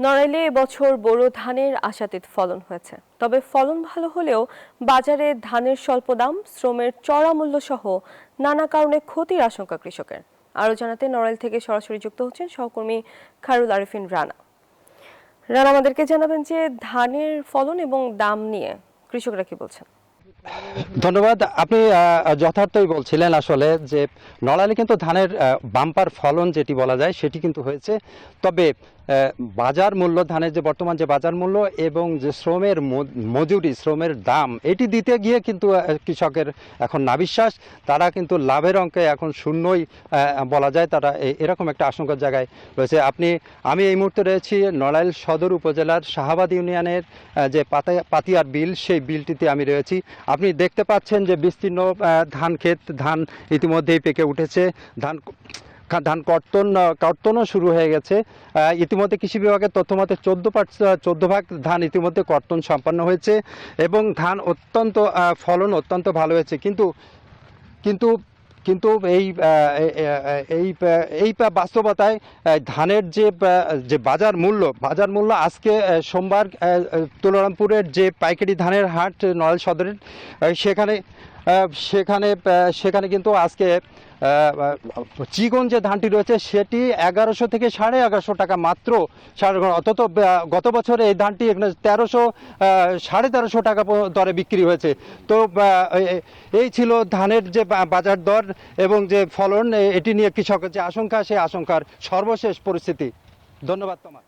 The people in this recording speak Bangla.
নড়াইলে এবছর বোরো ধানের আশাতীত ফলন হয়েছে। তবে ফলন ভালো হলেও বাজারে ধানের স্বল্প দাম, শ্রমের চড়া মূল্য সহ নানা কারণে ক্ষতির আশঙ্কা কৃষকের। আরও জানাতে নড়াইল থেকে সরাসরি যুক্ত হচ্ছেন সহকর্মী খায়রুল আরিফিন রানা। রানা আমাদেরকে জানাবেন যে ধানের ফলন এবং দাম নিয়ে কৃষকরা কি বলছেন। ধন্যবাদ। আপনি যথার্থই বলছিলেন আসলে যে নড়াইলে কিন্তু ধানের বাম্পার ফলন যেটি বলা যায় সেটি কিন্তু হয়েছে। তবে বাজার মূল্য, ধানের যে বর্তমান যে বাজার মূল্য এবং যে শ্রমের মজুরি, শ্রমের দাম এটি দিতে গিয়ে কিন্তু কৃষকের এখন নাবিশ্বাস। তারা কিন্তু লাভের অঙ্কে এখন শূন্যই বলা যায়। তারা এরকম একটা আশঙ্কার জায়গায় রয়েছে। আমি এই মুহূর্তে রয়েছি নড়াইল সদর উপজেলার শাহাবাদ ইউনিয়নের যে পাতিয়ার বিল, সেই বিলটিতে আমি রয়েছি। আপনি দেখতে পাচ্ছেন যে বিস্তীর্ণ ধান ক্ষেত, ধান ইতিমধ্যেই পেকে উঠেছে। ধান কর্তনও শুরু হয়ে গেছে। ইতিমধ্যে কৃষি বিভাগের তথ্য মতে 14 ভাগ ধান ইতিমধ্যে কর্তন সম্পন্ন হয়েছে এবং ধান ফলন অত্যন্ত ভালো হয়েছে। কিন্তু কিন্তু এই বাস্তবতায় ধানের যে বাজার মূল্য আজকে সোমবার তুলরামপুরের যে পাইকারি ধানের হাট নড়াইল সদরের সেখানে সেখানে সেখানে কিন্তু আজকে চিকন যে ধানটি রয়েছে সেটি 1100 থেকে 1150 টাকা মাত্র। অন্তত গত বছরে এই ধানটি এখানে 1300 1350 টাকা দরে বিক্রি হয়েছে। তো এই ছিল ধানের যে বাজার দর এবং যে ফলন, এটি নিয়ে কৃষকের যে আশঙ্কা, সেই আশঙ্কার সর্বশেষ পরিস্থিতি। ধন্যবাদ তোমার।